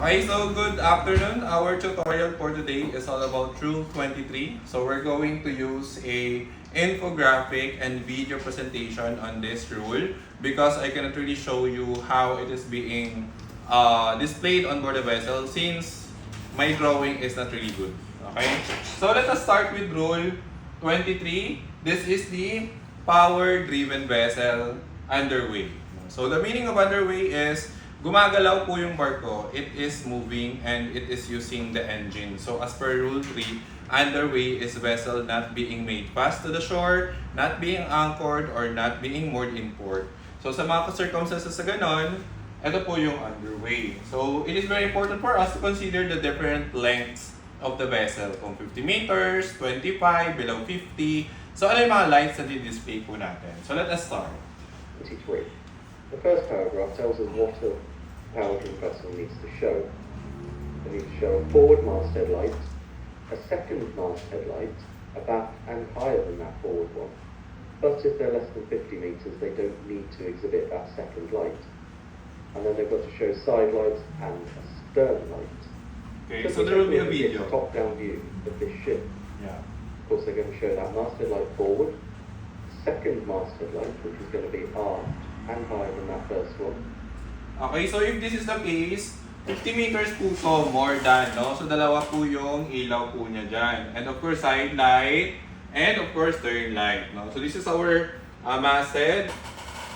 Okay, so good afternoon. Our tutorial for today is all about Rule 23. So we're going to use a infographic and video presentation on this rule because I cannot really show you how it is being displayed on board the vessel since my drawing is not really good. Okay, so let us start with Rule 23. This is the power-driven vessel underway. So the meaning of underway is gumagalaw po yung barko, it is moving and it is using the engine. So as per Rule 3, underway is vessel not being made fast to the shore, not being anchored, or not being moored in port. So sa mga circumstances sa ganon, ito po yung underway. So it is very important for us to consider the different lengths of the vessel. Kung 50 meters, 25, below 50. So ano yung mga lights na di-display po natin? So let us start. 23. The first paragraph tells us what a power-driven vessel needs to show. They need to show a forward masthead light, a second masthead light, abaft and higher than that forward one. But if they're less than 50 metres, they don't need to exhibit that second light. And then they've got to show side lights and a stern light. Okay, so there will be a video. A top-down view of this ship. Yeah. Of course, they're going to show that masthead light forward, second masthead light, which is going to be aft and higher than that first one. Okay, so if this is the case, 50 meters po to more than, no? So dalawa po yung ilaw po niya dyan. And of course, side light, and of course, turn light, no? So this is our masthead.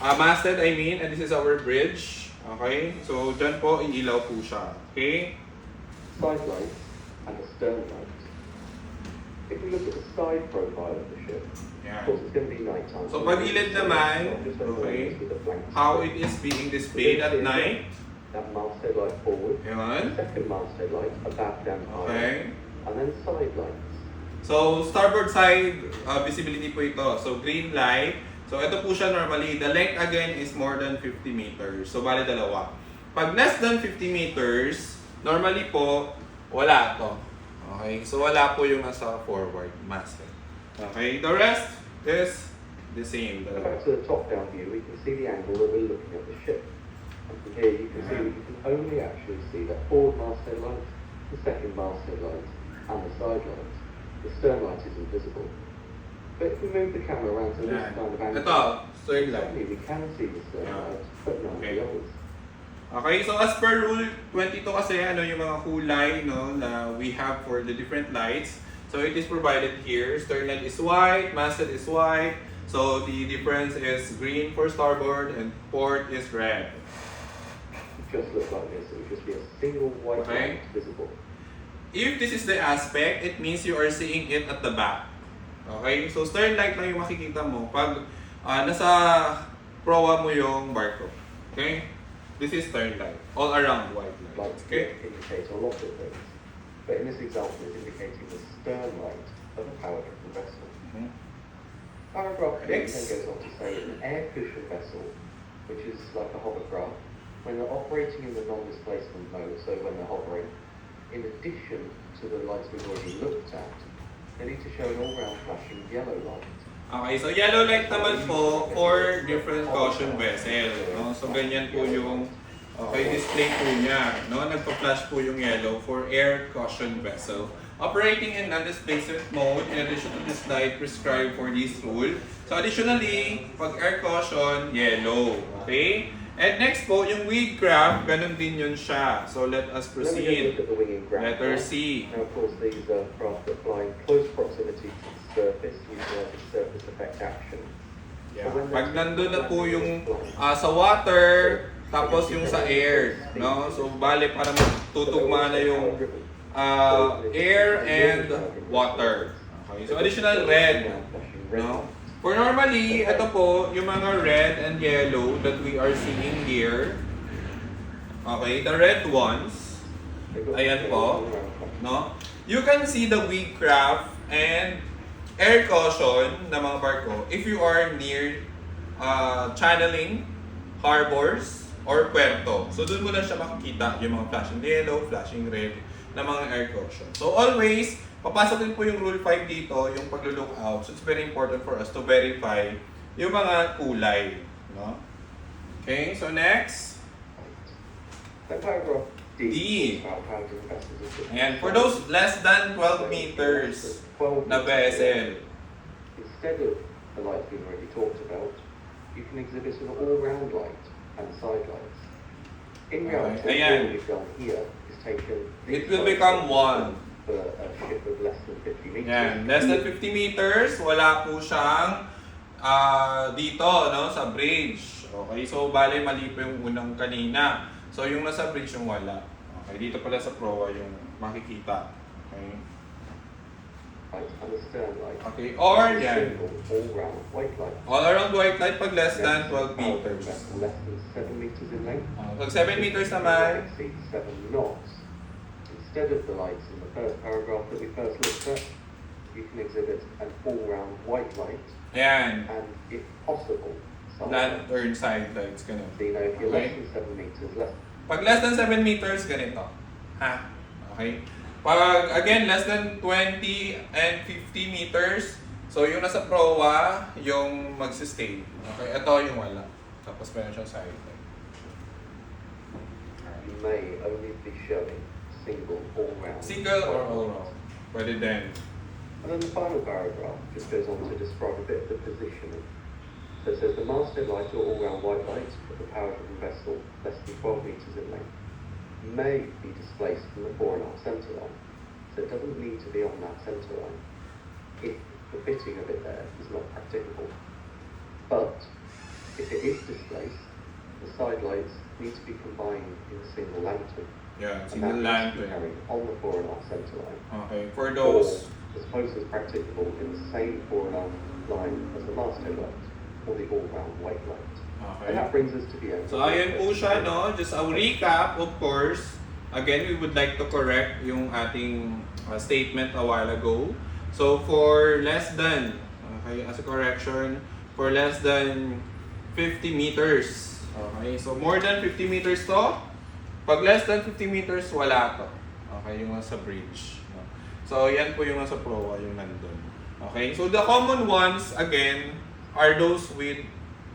Masthead, I mean, and this is our bridge. Okay? So dyan po, iilaw po siya. Okay? Side lights and a stern light. If we look at the side profile of the ship, Yeah. of course it's going to be nighttime. So pag-ilid naman, okay, how it is being displayed at night. That masthead light forward, Yun. second masthead light, abaft and higher, Okay. and then side lights. So, starboard side visibility po ito. So, green light. So, ito po siya normally. The length again is more than 50 meters. So, bali dalawa. Pag less than 50 meters, normally po, wala to. Okay? So, wala po yung nasa forward masthead. Okay? The rest is the same. Back to the top-down view, we can see the angle that we're looking at the ship. And from here you can see you can only actually see the forward masthead light, the second masthead light, and the side light. The stern light isn't visible. But if we move the camera around to this kind of angle, Ito, stern light. suddenly we can see the stern Yeah. light, but not Okay. the others. Okay, so as per Rule 22 kasi, ano yung mga kulay, no, na we have for the different lights. So it is provided here. Stern light is white, masthead is white. So the difference is green for starboard and port is red. It just looks like this. It would just be a single white Okay. light visible. If this is the aspect, it means you are seeing it at the back. Okay? So stern light lang yung makikita mo pag nasa proa mo yung barko. Okay? This is stern light. All around white light. Lights Okay? indicate a lot of things. But in this example, it's indicating the stern light of a power-driven vessel. Mhm. Paragraph 8 then Next. goes on to say an air cushion vessel, which is like a hovercraft, when they're operating in the non-displacement mode, so when they're hovering, in addition to the lights we've already looked at, they need to show an all-round flashing yellow light. Okay, so yellow light naman po for different caution vessel. No? So ganyan po yung display po niya. No? Nagpa-flash po yung yellow for air caution vessel. Operating in non-displacement mode in addition to this light prescribed for this rule. So additionally, pag air caution, yellow. Okay? And next po, yung wing craft, ganun din yun siya. So let us Let me just proceed. look at the winging craft. Letter C. Now, of course, these are craft that fly in close proximity to the surface, utilizing surface effect action. Yeah. Pag nandun na po yung sa water, tapos yung sa air, no? So bale para magtutugma na yung air and water. Okay. So additional red, no? For normally, ito po yung mga red and yellow that we are seeing here. Okay, the red ones, ayan po, no? You can see the weak craft and air caution na mga barko if you are near channeling, harbors, or puerto. So doon mo na siya makikita yung mga flashing yellow, flashing red na mga air caution. So always, papasok din po yung Rule 5 dito, yung pag-look out. So it's very important for us to verify yung mga kulay. No? Okay, so next. Then paragraph D. About power driven vessels of different And for sizes. those less than 12 So, meters 12 na meters, vessel, instead of the lights we've already talked about, you can exhibit an all-round light and side lights. In reality, Okay, ayan. all we've done here is taken It these will lights become one. for a ship of less than 50 meters. yan, less than 50 meters, wala po siyang dito, no, sa bridge. Okay, so bale mali po yung unang kanina. So yung nasa bridge yung wala. Okay, dito pala sa proa yung makikita. Okay. Light and a stern light. Okay, or A yan. single all-round white light. All around white light pag less than 12 Power driven meters. vessel less than 7 meters in length. Pag 7 meters naman, Exceeds 7 knots. Instead of the lights in the first paragraph that we first looked at, you can exhibit an all-round white light yan. and, if possible, side lights. Lantern side lights, ganun. So you know if you're Okay. less than 7 meters, less Pag less than 7 meters, ganito. Ha? Okay? Pag, again, less than 20 and 50 meters, so yung nasa proa, yung magsistay. Okay? Ito yung wala. Tapos meron siyang side light. you may only be showing single all-round. Single or white all lights. round? Pwede din. And then the final paragraph just goes on to describe a bit of the positioning. So it says the masthead light or all-round white light of the power-driven vessel less than 12 meters in length may be displaced from the fore and aft centre line. So it doesn't need to be on that centre line if the fitting of it there is not practicable. But if it is displaced, the side lights need to be combined in a single lantern. Yan, And single that needs to be lantern. carried on the fore and aft centre line. Okay, for those, Or as close as practicable in the same fore and aft line as the masthead light or the all-round white light. okay. And that brings us to the end. So, ayan po siya, no? Just a recap, of course. Again, we would like to correct yung ating statement a while ago. So, for less than, okay, as a correction, for less than 50 meters. Okay, so more than 50 meters to. Pag less than 50 meters, wala to. Okay, yung nasa bridge. No? So, yan po yung nasa proa, yung nandun. Okay, so the common ones, again, are those with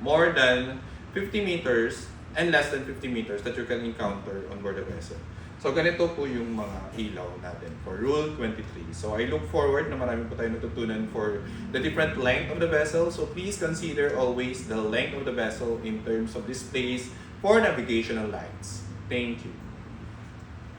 more than 50 meters and less than 50 meters that you can encounter on board the vessel. So, ganito po yung mga ilaw natin for Rule 23. So, I look forward na marami po tayo natutunan for the different length of the vessel. So, please consider always the length of the vessel in terms of displays for navigational lights. Thank you.